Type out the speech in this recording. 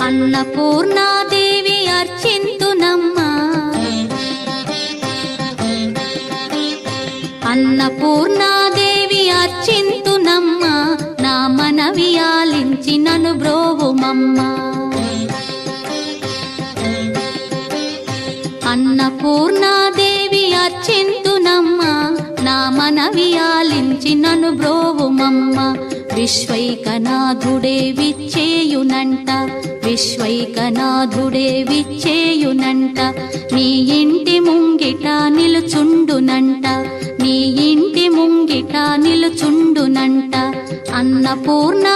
అన్నపూర్ణాదేవి అర్చింతునమ్మా, అన్నపూర్ణాదేవి అర్చింతునమ్మా, నా మనవి ఆలించి నన్ను బ్రోవుమమ్మా. అన్నపూర్ణాదేవి అర్చింతునమ్మా, నా మనవి ఆలించి నన్ను బ్రోవుమమ్మా. విశ్వైకనాథుడే విచ్చేయునంట, విశ్వైకనాథుడే విచ్చేయునంట, నీ ఇంటి ముంగిట నిలుచుండునంట, నీ ఇంటి ముంగిట నిలుచుండునంట. అన్నపూర్ణ